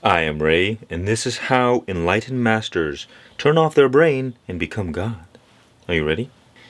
I am Ray, and this is how enlightened masters turn off their brain and become God. Are you ready?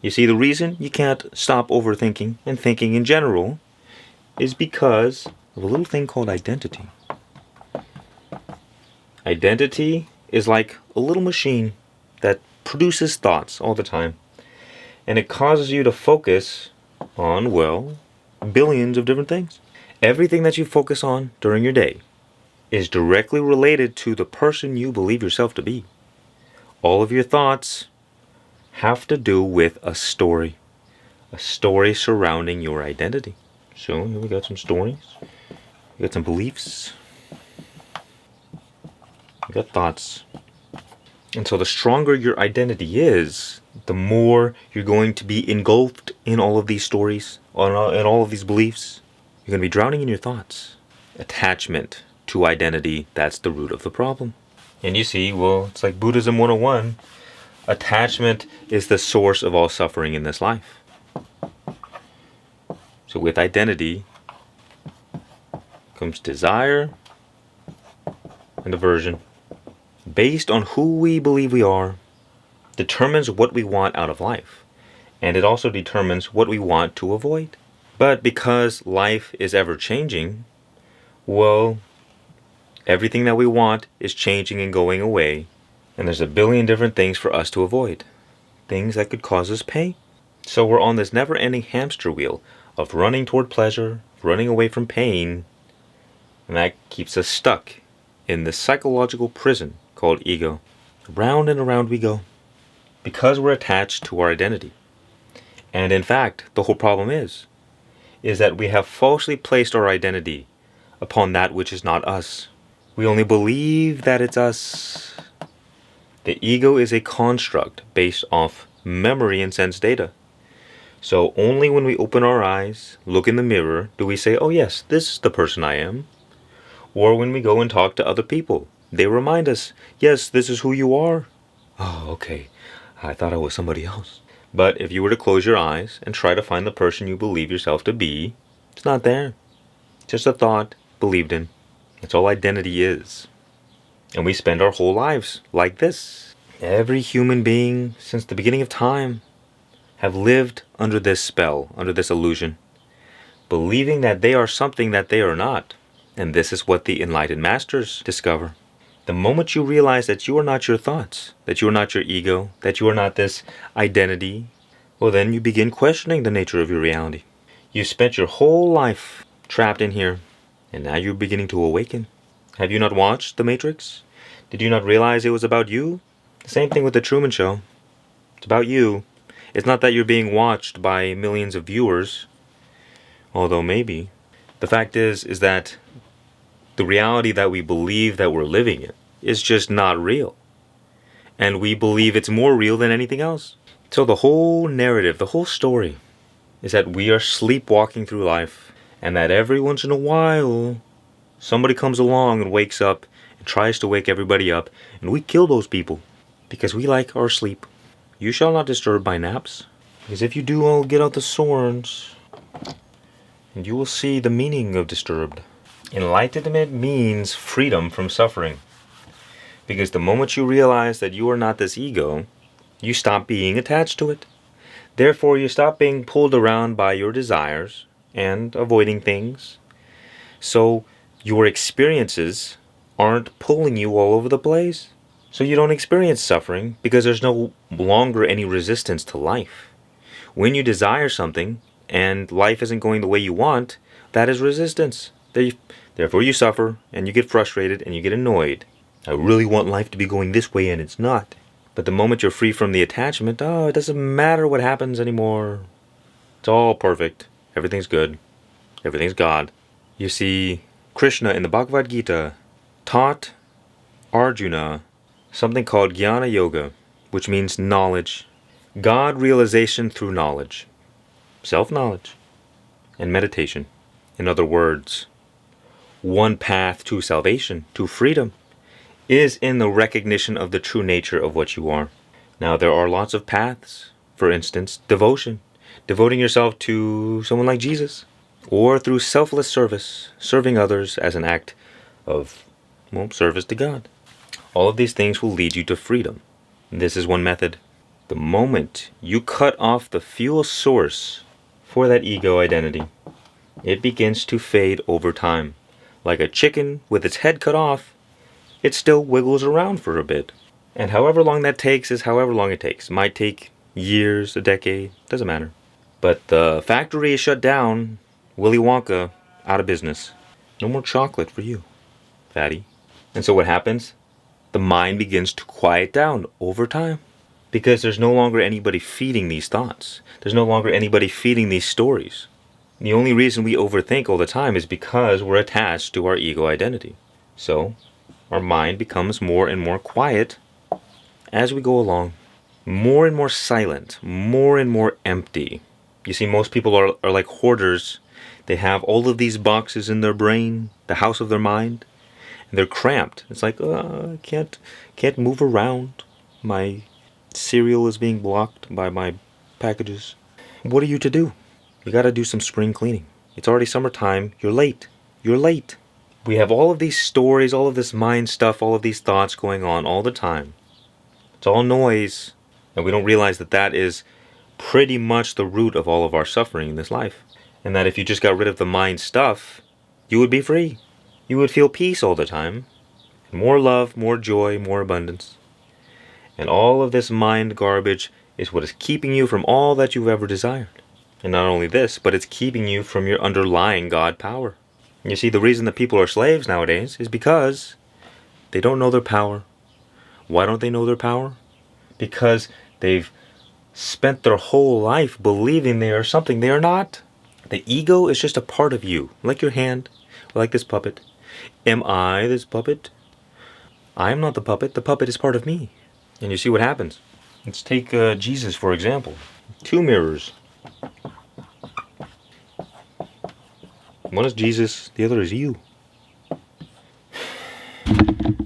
You see, the reason you can't stop overthinking and thinking in general is because of a little thing called identity. Identity is like a little machine that produces thoughts all the time, and it causes you to focus on, well, billions of different things. Everything that you focus on during your day is directly related to the person you believe yourself to be. All of your thoughts have to do with a story surrounding your identity. So here we got some stories, we got some beliefs, we got thoughts. And so the stronger your identity is, the more you're going to be engulfed in all of these stories, in all of these beliefs. You're going to be drowning in your thoughts. Attachment to identity, that's the root of the problem. And you see, well, it's like Buddhism 101. Attachment is the source of all suffering in this life. So with identity comes desire and aversion. Based on who we believe we are, determines what we want out of life. And it also determines what we want to avoid. But because life is ever changing, well, everything that we want is changing and going away, and there's a billion different things for us to avoid. Things that could cause us pain. So we're on this never-ending hamster wheel of running toward pleasure, running away from pain, and that keeps us stuck in this psychological prison called ego. Round and around we go, because we're attached to our identity. And in fact, the whole problem is that we have falsely placed our identity upon that which is not us. We only believe that it's us. The ego is a construct based off memory and sense data. So only when we open our eyes, look in the mirror, do we say, oh yes, this is the person I am. Or when we go and talk to other people, they remind us, yes, this is who you are. Oh, okay, I thought I was somebody else. But if you were to close your eyes and try to find the person you believe yourself to be, it's not there. Just a thought believed in. That's all identity is. And we spend our whole lives like this. Every human being since the beginning of time have lived under this spell, under this illusion, believing that they are something that they are not. And this is what the enlightened masters discover. The moment you realize that you are not your thoughts, that you are not your ego, that you are not this identity, well then you begin questioning the nature of your reality. You spent your whole life trapped in here, and now you're beginning to awaken. Have you not watched The Matrix? Did you not realize it was about you? The same thing with The Truman Show. It's about you. It's not that you're being watched by millions of viewers, although maybe. The fact is that the reality that we believe that we're living in is just not real. And we believe it's more real than anything else. So the whole narrative, the whole story, is that we are sleepwalking through life, and that every once in a while, somebody comes along and wakes up and tries to wake everybody up, and we kill those people because we like our sleep. You shall not disturb my naps, because if you do, I'll get out the swords, and you will see the meaning of disturbed. Enlightenment means freedom from suffering. Because the moment you realize that you are not this ego, you stop being attached to it. Therefore, you stop being pulled around by your desires and avoiding things. So your experiences aren't pulling you all over the place. So you don't experience suffering because there's no longer any resistance to life. When you desire something and life isn't going the way you want, that is resistance. Therefore you suffer, and you get frustrated, and you get annoyed. I really want life to be going this way, and it's not. But the moment you're free from the attachment, it doesn't matter what happens anymore. It's all perfect. Everything's good. Everything's God. You see, Krishna in the Bhagavad Gita taught Arjuna something called Jnana Yoga, which means knowledge. God realization through knowledge. Self-knowledge. And meditation. In other words, one path to salvation, to freedom, is in the recognition of the true nature of what you are. Now, there are lots of paths. For instance, devotion. Devoting yourself to someone like Jesus. Or through selfless service, serving others as an act of Well, service to God. All of these things will lead you to freedom. This is one method. The moment you cut off the fuel source for that ego identity, it begins to fade over time. Like a chicken with its head cut off, it still wiggles around for a bit. And however long that takes is however long it takes. It might take years, a decade, doesn't matter. But the factory is shut down, Willy Wonka out of business. No more chocolate for you, fatty. And so what happens? The mind begins to quiet down over time. Because there's no longer anybody feeding these thoughts. There's no longer anybody feeding these stories. The only reason we overthink all the time is because we're attached to our ego identity. So, our mind becomes more and more quiet as we go along. More and more silent, more and more empty. You see, most people are like hoarders. They have all of these boxes in their brain, the house of their mind, and they're cramped. It's like, I can't move around. My cereal is being blocked by my packages. What are you to do? You gotta do some spring cleaning. It's already summertime. You're late. You're late. We have all of these stories, all of this mind stuff, all of these thoughts going on all the time. It's all noise. And we don't realize that that is pretty much the root of all of our suffering in this life. And that if you just got rid of the mind stuff, you would be free. You would feel peace all the time. More love, more joy, more abundance. And all of this mind garbage is what is keeping you from all that you've ever desired. And not only this, but it's keeping you from your underlying God power. And you see, the reason that people are slaves nowadays is because they don't know their power. Why don't they know their power? Because they've spent their whole life believing they are something they are not. The ego is just a part of you, like your hand, like this puppet. Am I this puppet? I am not the puppet is part of me. And you see what happens. Let's take Jesus, for example. 2 mirrors. One is Jesus, the other is you.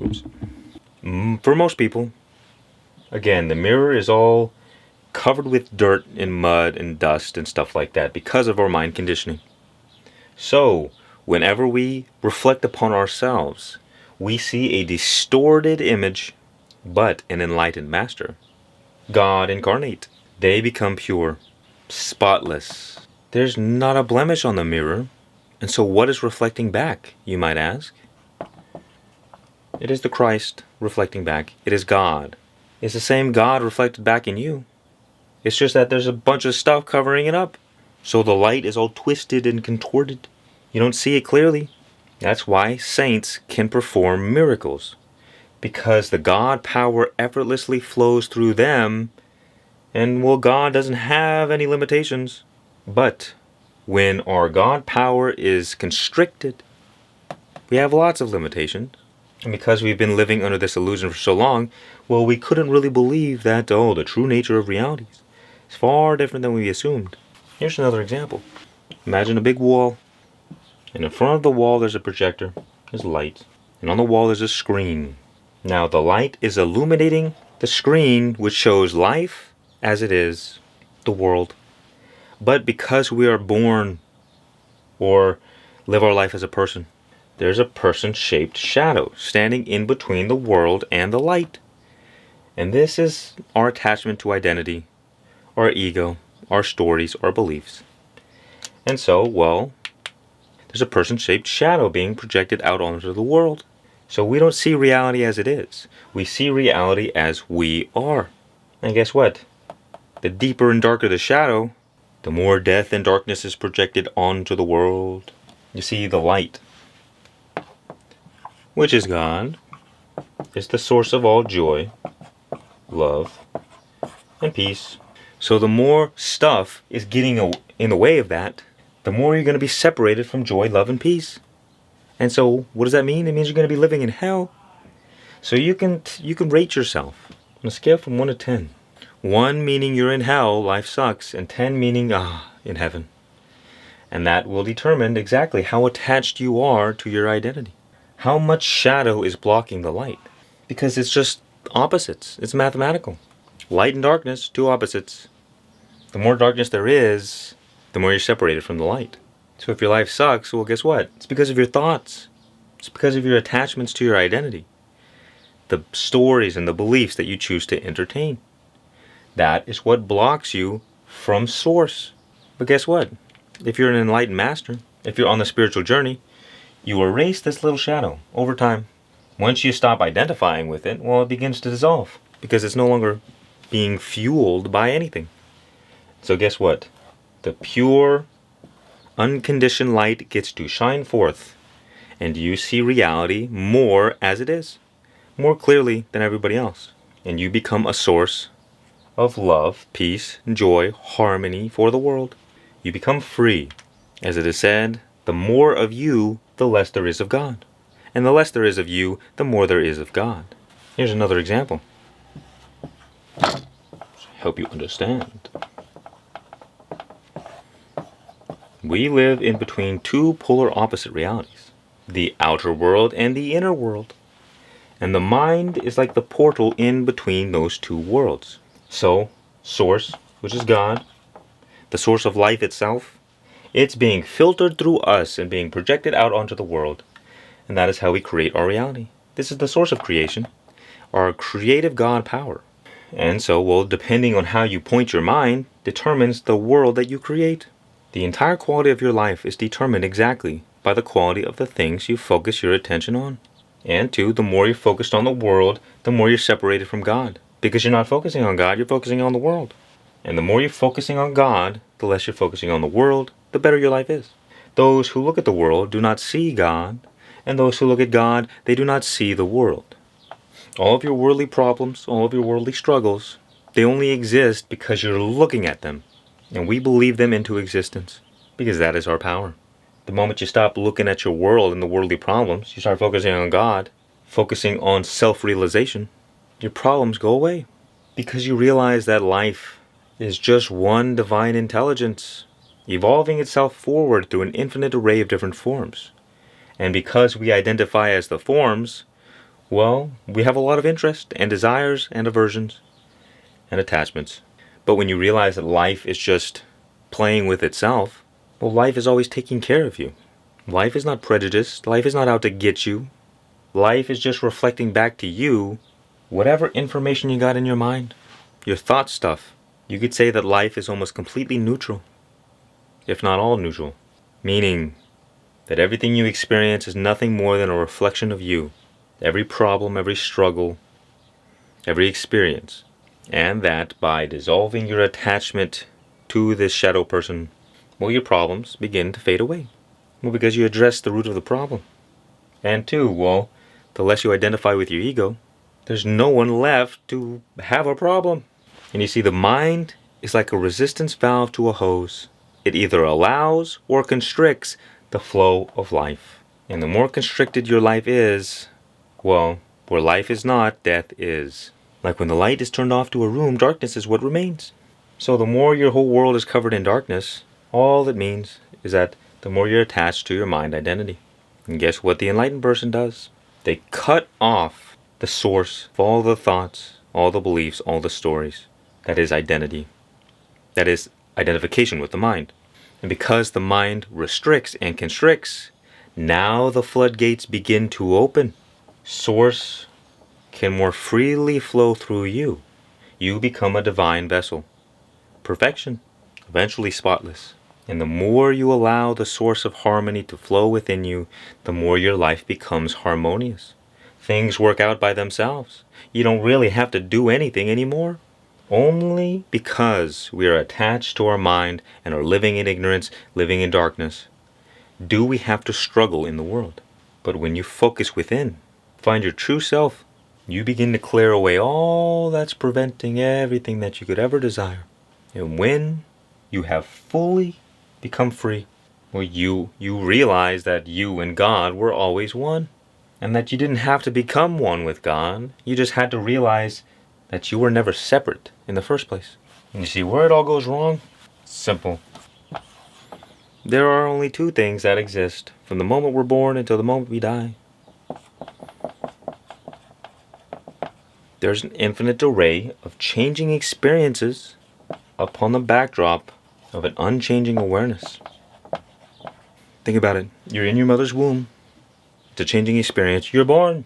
Oops. For most people, again, the mirror is all covered with dirt and mud and dust and stuff like that because of our mind conditioning. So, whenever we reflect upon ourselves, we see a distorted image, but an enlightened master. God incarnate. They become pure, spotless. There's not a blemish on the mirror. And so what is reflecting back, you might ask? It is the Christ reflecting back. It is God. It's the same God reflected back in you. It's just that there's a bunch of stuff covering it up. So the light is all twisted and contorted. You don't see it clearly. That's why saints can perform miracles. Because the God power effortlessly flows through them. And well, God doesn't have any limitations. But when our God power is constricted, we have lots of limitations. And because we've been living under this illusion for so long, well, we couldn't really believe that, the true nature of realities is far different than we assumed. Here's another example. Imagine a big wall, and in front of the wall there's a projector, there's light, and on the wall there's a screen. Now the light is illuminating the screen, which shows life as it is, the world. But because we are born or live our life as a person, there's a person-shaped shadow standing in between the world and the light. And this is our attachment to identity, our ego, our stories, our beliefs. And so, well, there's a person-shaped shadow being projected out onto the world. So we don't see reality as it is. We see reality as we are. And guess what? The deeper and darker the shadow, the more death and darkness is projected onto the world. You see, the light, which is God, is the source of all joy, love, and peace. So the more stuff is getting in the way of that, the more you're going to be separated from joy, love, and peace. And so, what does that mean? It means you're going to be living in hell. So you can rate yourself on a scale from 1 to 10. 1 meaning you're in hell, life sucks, and 10 meaning, in heaven. And that will determine exactly how attached you are to your identity. How much shadow is blocking the light? Because it's just opposites. It's mathematical. Light and darkness, 2 opposites. The more darkness there is, the more you're separated from the light. So if your life sucks, well, guess what? It's because of your thoughts. It's because of your attachments to your identity, the stories and the beliefs that you choose to entertain. That is what blocks you from source. But guess what? If you're an enlightened master, if you're on the spiritual journey, you erase this little shadow over time. Once you stop identifying with it, well, it begins to dissolve because it's no longer being fueled by anything. So guess what? The pure, unconditioned light gets to shine forth, and you see reality more as it is, more clearly than everybody else. And you become a source of love, peace, joy, harmony for the world. You become free. As it is said, the more of you, the less there is of God. And the less there is of you, the more there is of God. Here's another example. Help you understand. We live in between two polar opposite realities, the outer world and the inner world. And the mind is like the portal in between those two worlds. So, source, which is God, the source of life itself, it's being filtered through us and being projected out onto the world. And that is how we create our reality. This is the source of creation, our creative God power. And so, well, depending on how you point your mind, determines the world that you create. The entire quality of your life is determined exactly by the quality of the things you focus your attention on. And two, the more you're focused on the world, the more you're separated from God. Because you're not focusing on God, you're focusing on the world. And the more you're focusing on God, the less you're focusing on the world, the better your life is. Those who look at the world do not see God, and those who look at God, they do not see the world. All of your worldly problems, all of your worldly struggles, they only exist because you're looking at them. And we believe them into existence, because that is our power. The moment you stop looking at your world and the worldly problems, you start focusing on God, focusing on self-realization, your problems go away. Because you realize that life is just one divine intelligence, evolving itself forward through an infinite array of different forms. And because we identify as the forms, well, we have a lot of interest and desires and aversions and attachments. But when you realize that life is just playing with itself, well, life is always taking care of you. Life is not prejudiced. Life is not out to get you. Life is just reflecting back to you whatever information you got in your mind, your thought stuff. You could say that life is almost completely neutral, if not all neutral, meaning that everything you experience is nothing more than a reflection of you. Every problem, every struggle, every experience. And that by dissolving your attachment to this shadow person, well, your problems begin to fade away. Well, because you address the root of the problem. And two, well, the less you identify with your ego, there's no one left to have a problem. And you see, the mind is like a resistance valve to a hose. It either allows or constricts the flow of life. And the more constricted your life is, well, where life is not, death is. Like when the light is turned off to a room, darkness is what remains. So the more your whole world is covered in darkness, all it means is that the more you're attached to your mind identity. And guess what the enlightened person does? They cut off the source of all the thoughts, all the beliefs, all the stories. That is identity. That is identification with the mind. And because the mind restricts and constricts, now the floodgates begin to open. Source can more freely flow through you. You become a divine vessel. Perfection, eventually spotless. And the more you allow the source of harmony to flow within you, the more your life becomes harmonious. Things work out by themselves. You don't really have to do anything anymore. Only because we are attached to our mind and are living in ignorance, living in darkness, do we have to struggle in the world. But when you focus within, find your true self, you begin to clear away all that's preventing everything that you could ever desire. And when you have fully become free, well, you realize that you and God were always one. And that you didn't have to become one with God. You just had to realize that you were never separate in the first place. And you see where it all goes wrong? Simple. There are only two things that exist from the moment we're born until the moment we die. There's an infinite array of changing experiences upon the backdrop of an unchanging awareness. Think about it. You're in your mother's womb. It's a changing experience. You're born,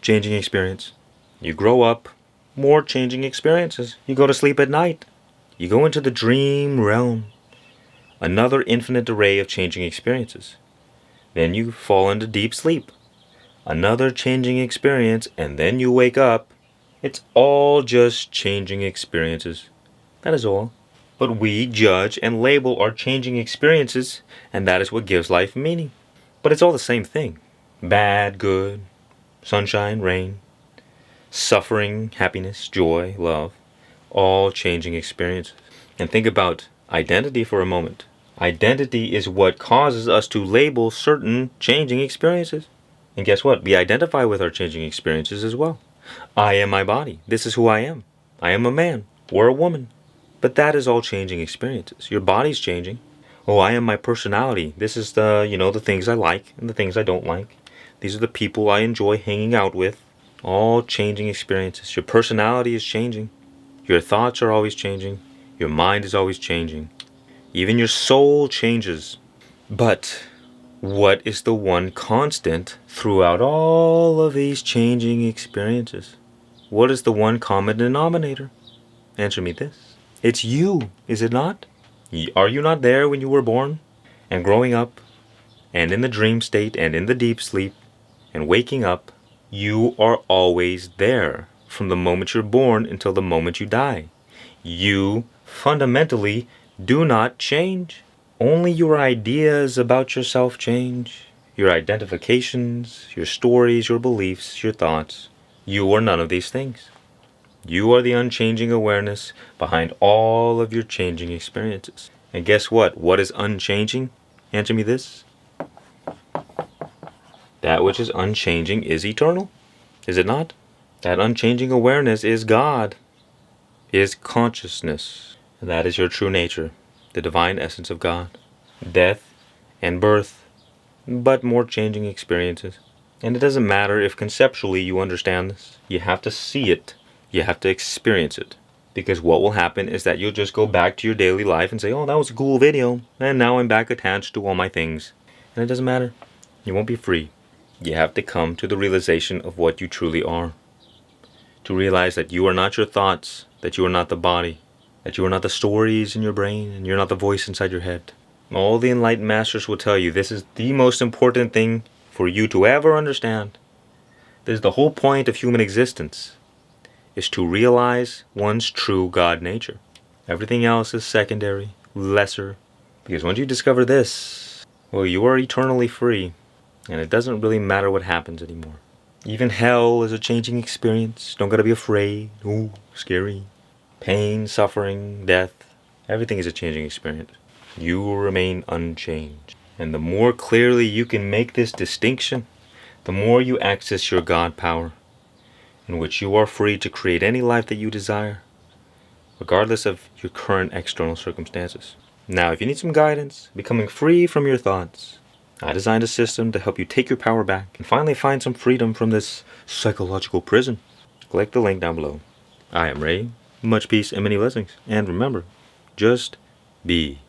changing experience. You grow up, more changing experiences. You go to sleep at night. You go into the dream realm. Another infinite array of changing experiences. Then you fall into deep sleep. Another changing experience, and then you wake up. It's all just changing experiences. That is all. But we judge and label our changing experiences, and that is what gives life meaning. But it's all the same thing. Bad, good, sunshine, rain, suffering, happiness, joy, love, all changing experiences. And think about identity for a moment. Identity is what causes us to label certain changing experiences. And guess what? We identify with our changing experiences as well. I am my body. This is who I am. I am a man or a woman. But that is all changing experiences. Your body's changing. Oh, I am my personality. This is the things I like and the things I don't like. These are the people I enjoy hanging out with. All changing experiences. Your personality is changing. Your thoughts are always changing. Your mind is always changing. Even your soul changes. But what is the one constant throughout all of these changing experiences? What is the one common denominator? Answer me this. It's you, is it not? Are you not there when you were born? And growing up, and in the dream state, and in the deep sleep, and waking up, you are always there from the moment you're born until the moment you die. You fundamentally do not change. Only your ideas about yourself change. Your identifications, your stories, your beliefs, your thoughts. You are none of these things. You are the unchanging awareness behind all of your changing experiences. And guess what? What is unchanging? Answer me this. That which is unchanging is eternal. Is it not? That unchanging awareness is God, is consciousness. And that is your true nature, the divine essence of God. Death and birth, but more changing experiences. And it doesn't matter if conceptually you understand this. You have to see it. You have to experience it. Because what will happen is that you'll just go back to your daily life and say, oh, that was a cool video. And now I'm back attached to all my things. And it doesn't matter. You won't be free. You have to come to the realization of what you truly are. To realize that you are not your thoughts, that you are not the body, that you are not the stories in your brain, and you're not the voice inside your head. All the enlightened masters will tell you this is the most important thing for you to ever understand. This is the whole point of human existence, is to realize one's true God nature. Everything else is secondary, lesser, because once you discover this, well, you are eternally free, and it doesn't really matter what happens anymore. Even hell is a changing experience. Don't gotta be afraid. Ooh, scary. Pain, suffering, death, everything is a changing experience. You will remain unchanged. And the more clearly you can make this distinction, the more you access your God power, in which you are free to create any life that you desire, regardless of your current external circumstances. Now, if you need some guidance, becoming free from your thoughts, I designed a system to help you take your power back and finally find some freedom from this psychological prison. Click the link down below. I am Ray. Much peace and many blessings. And remember, just be.